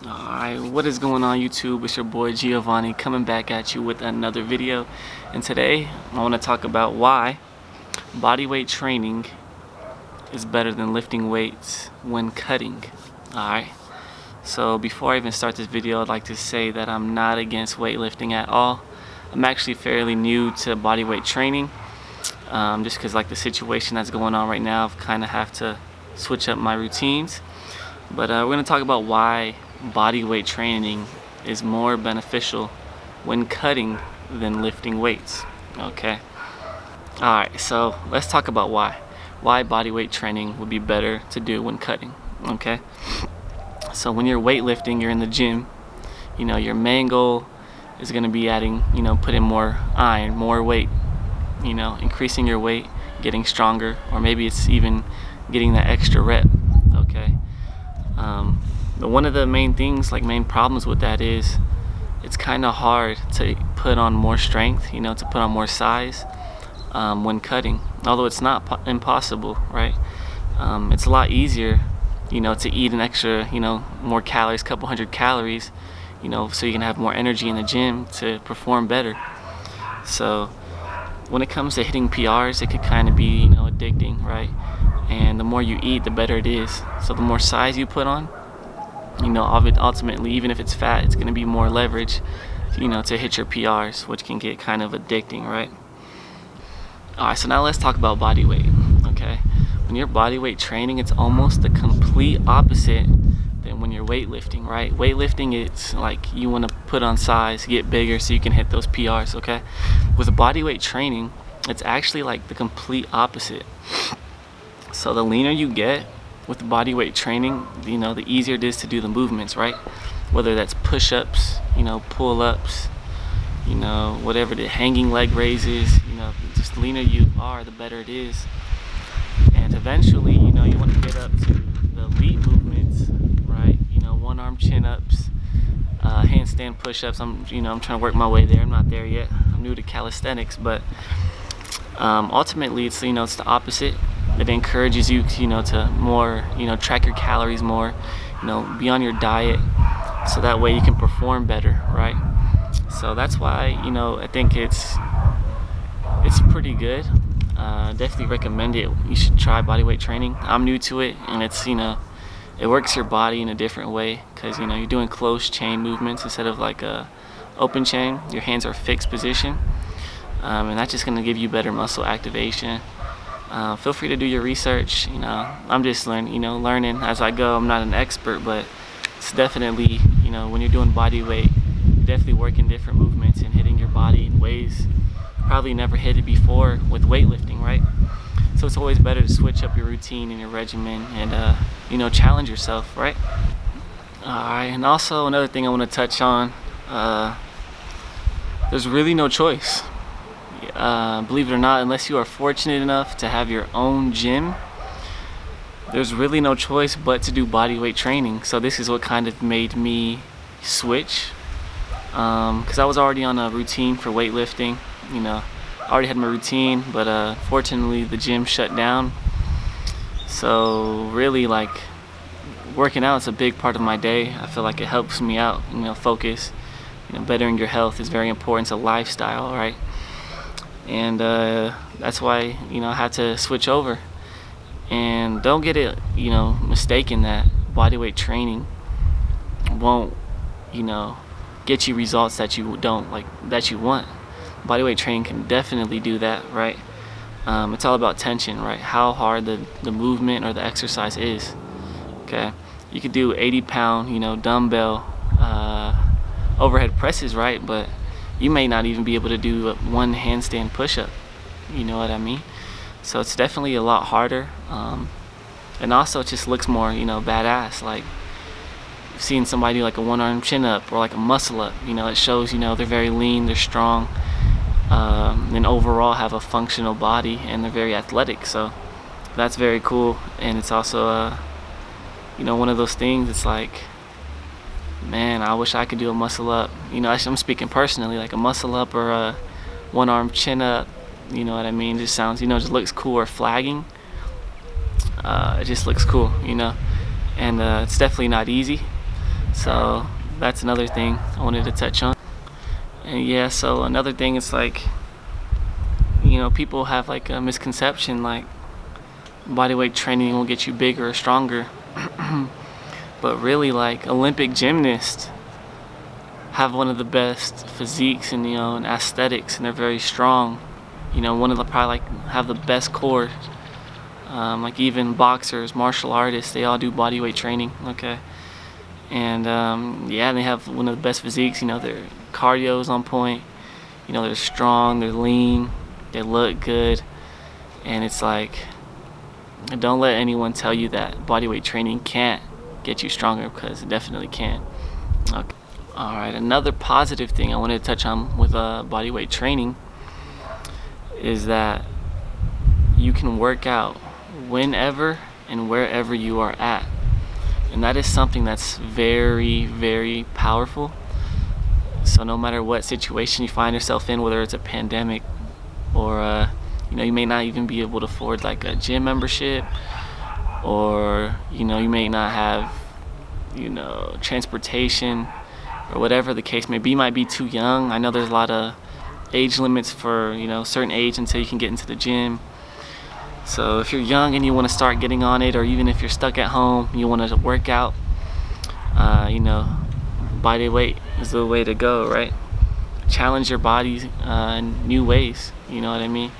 Alright, what is going on YouTube? It's your boy Giovanni coming back at you with another video. And today I want to talk about why bodyweight training is better than lifting weights when cutting. Alright, so before I even start this video, I'd like to say that I'm not against weightlifting at all. I'm actually fairly new to bodyweight training, just because like the situation that's going on right now, I've kind of have to switch up my routines. But we're going to talk about why bodyweight training is more beneficial when cutting than lifting weights. Okay. Alright, so let's talk about why bodyweight training would be better to do when cutting. Okay. So when you're weightlifting, you're in the gym, your main goal is going to be adding, putting more iron, more weight, increasing your weight, getting stronger, or maybe it's even getting that extra rep. Okay. But one of the main problems with that is it's kind of hard to put on more strength, to put on more size when cutting. Although it's not impossible, right? It's a lot easier, to eat an extra, more calories, couple hundred calories, so you can have more energy in the gym to perform better. So when it comes to hitting PRs, it could kind of be, addicting, right? And the more you eat, the better it is. So the more size you put on, ultimately, even if it's fat, it's going to be more leverage, to hit your PRs, which can get kind of addicting, right? Alright, so now let's talk about body weight, okay? When you're bodyweight training, it's almost the complete opposite than when you're weightlifting, right? Weightlifting, it's like you want to put on size, get bigger so you can hit those PRs, okay? With bodyweight training, it's actually like the complete opposite. So the leaner you get with bodyweight training, the easier it is to do the movements, right? Whether that's push-ups, pull-ups, whatever the hanging leg raises, just the leaner you are, the better it is. And eventually, you want to get up to the elite movements, right? One arm chin-ups, handstand push-ups. I'm trying to work my way there. I'm not there yet. I'm new to calisthenics, but ultimately, it's it's the opposite. It encourages you, to more, track your calories more, be on your diet, so that way you can perform better, right? So that's why, I think it's pretty good. Definitely recommend it. You should try bodyweight training. I'm new to it, and it's, it works your body in a different way, because, you're doing closed chain movements instead of like a open chain. Your hands are fixed position, and that's just going to give you better muscle activation. Feel free to do your research. I'm just learning as I go. I'm not an expert, but it's definitely, when you're doing body weight, definitely working different movements and hitting your body in ways probably never hit it before with weightlifting, right? So it's always better to switch up your routine and your regimen and challenge yourself, right? Alright, and also another thing I want to touch on, there's really no choice. Believe it or not, unless you are fortunate enough to have your own gym, there's really no choice but to do bodyweight training. So this is what kind of made me switch, because I was already on a routine for weightlifting. I already had my routine, but fortunately the gym shut down. So really, like, working out is a big part of my day. I feel like it helps me out, focus. Bettering your health is very important. It's a lifestyle, right? And that's why I had to switch over. And don't get it mistaken that bodyweight training won't get you results that you want. Bodyweight training can definitely do that, right? It's all about tension, right? How hard the movement or the exercise is. Okay, you could do 80-pound dumbbell overhead presses, right? But you may not even be able to do one handstand push-up. You know what I mean? So it's definitely a lot harder. And also it just looks more, badass. Like, seeing somebody do like a one-arm chin-up or like a muscle-up, it shows, they're very lean, they're strong, and overall have a functional body, and they're very athletic. So that's very cool. And it's also, one of those things, it's like, man, I wish I could do a muscle up. I'm speaking personally, like a muscle up or a one arm chin up. You know what I mean? Just sounds, just looks cool. Or flagging. It just looks cool, and it's definitely not easy. So that's another thing I wanted to touch on. And yeah, so another thing is like, people have like a misconception like bodyweight training will get you bigger or stronger. But really, like, Olympic gymnasts have one of the best physiques and and aesthetics, and they're very strong. One of the probably like have the best core. Like even boxers, martial artists, they all do bodyweight training. Okay, and yeah, they have one of the best physiques. Their cardio is on point. They're strong, they're lean, they look good, and it's like, don't let anyone tell you that bodyweight training can't get you stronger, because it definitely can. Okay. All right, another positive thing I wanted to touch on with bodyweight training is that you can work out whenever and wherever you are at, and that is something that's very, very powerful. So no matter what situation you find yourself in, whether it's a pandemic or you may not even be able to afford like a gym membership, or you may not have transportation, or whatever the case may be. You might be too young. I know there's a lot of age limits for certain age until you can get into the gym. So if you're young and you want to start getting on it, or even if you're stuck at home, you want to work out, bodyweight is the way to go, right? Challenge your body in new ways, you know what I mean?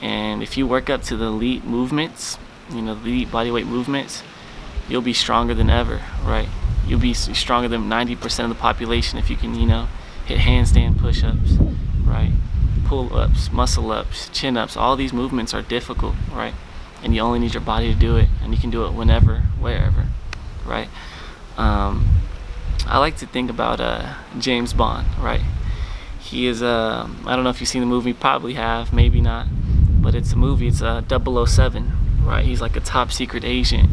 And if you work up to the elite movements, the elite bodyweight movements, you'll be stronger than ever, right? You'll be stronger than 90% of the population if you can, hit handstand push-ups, right? Pull-ups, muscle-ups, chin-ups. All these movements are difficult, right? And you only need your body to do it, and you can do it whenever, wherever, right? I like to think about James Bond, right? He is, I don't know if you've seen the movie, probably have, maybe not, but it's a movie. It's 007, right? He's like a top secret agent,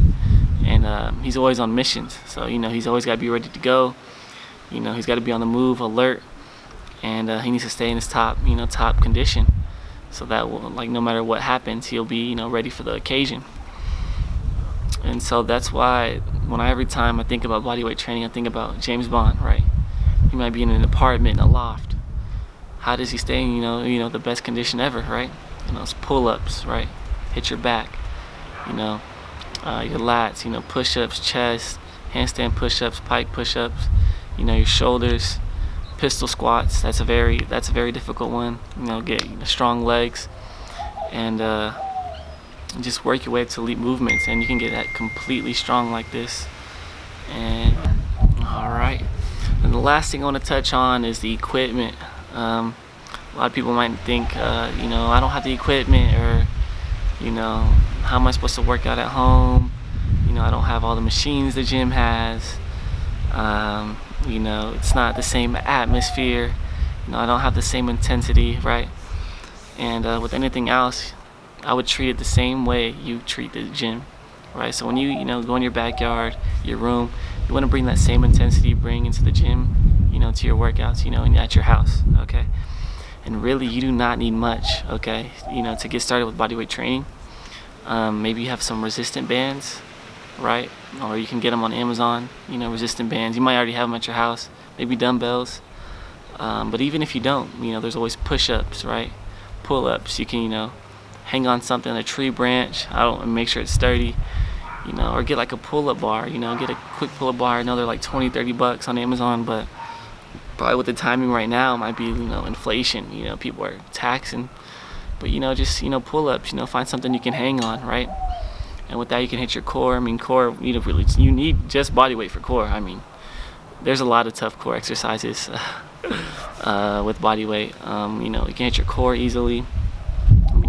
and he's always on missions. So he's always got to be ready to go. He's got to be on the move, alert, and he needs to stay in his top condition, so that like no matter what happens, he'll be ready for the occasion. And so that's why every time I think about bodyweight training, I think about James Bond, right? He might be in an apartment, in a loft. How does he stay in the best condition ever, right? It's pull-ups, right? Hit your back, your lats, push-ups, chest, handstand push-ups, pike push-ups, your shoulders, pistol squats. That's a very difficult one. Get strong legs, and just work your way up to elite movements, and you can get that completely strong like this. And all right, and the last thing I want to touch on is the equipment. A lot of people might think, I don't have the equipment, or how am I supposed to work out at home? I don't have all the machines the gym has. It's not the same atmosphere. I don't have the same intensity, right? And with anything else, I would treat it the same way you treat the gym, right? So when you go in your backyard, your room, you want to bring that same intensity you bring into the gym, to your workouts, and at your house, okay? And really, you do not need much, okay? To get started with bodyweight training. Maybe you have some resistant bands, right? Or you can get them on Amazon, resistant bands. You might already have them at your house. Maybe dumbbells. But even if you don't, there's always push-ups, right? Pull-ups. You can, hang on something, a tree branch. Make sure it's sturdy, or get like a pull-up bar. Get a quick pull-up bar. I know they're like $20-30 on Amazon, but probably with the timing right now, it might be inflation. People are taxing, but just pull-ups. Find something you can hang on, right? And with that, you can hit your core. Core, you need just body weight for core. There's a lot of tough core exercises with body weight. You can hit your core easily.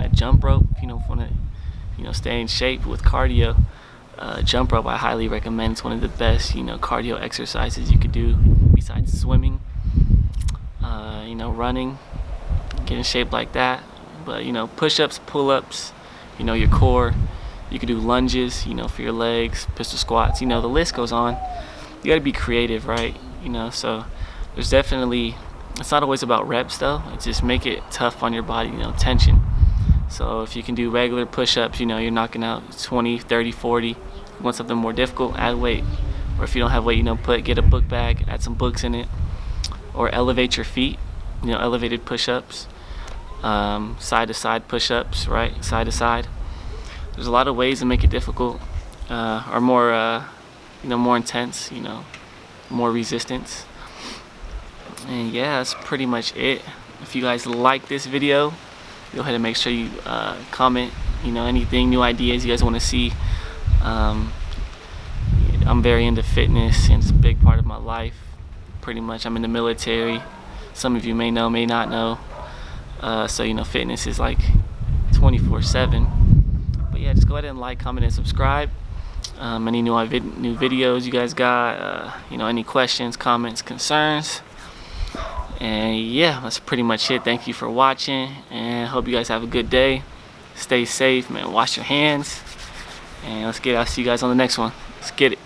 A jump rope, if you want to stay in shape with cardio. Jump rope, I highly recommend. It's one of the best cardio exercises you could do besides swimming. Running, get in shape like that. But push-ups, pull-ups, your core. You could do lunges, for your legs, pistol squats. The list goes on. You got to be creative, right? So there's definitely, it's not always about reps though. It's just make it tough on your body, tension. So if you can do regular push-ups, you're knocking out 20, 30, 40. You want something more difficult, add weight. or if you don't have weight, get a book bag, add some books in it, or elevate your feet, elevated push-ups, side to side push-ups, right, side to side. There's a lot of ways to make it difficult, or more more intense, more resistance. And yeah, that's pretty much it. If you guys like this video, go ahead and make sure you comment, anything, new ideas you guys want to see. I'm very into fitness, and it's a big part of my life. Pretty much, I'm in the military. Some of you may know, may not know. So fitness is like 24/7. But yeah, just go ahead and like, comment, and subscribe. Any new videos you guys got, any questions, comments, concerns. And yeah, that's pretty much it. Thank you for watching, and hope you guys have a good day. Stay safe, man. Wash your hands, and let's get. I'll see you guys on the next one. Let's get it.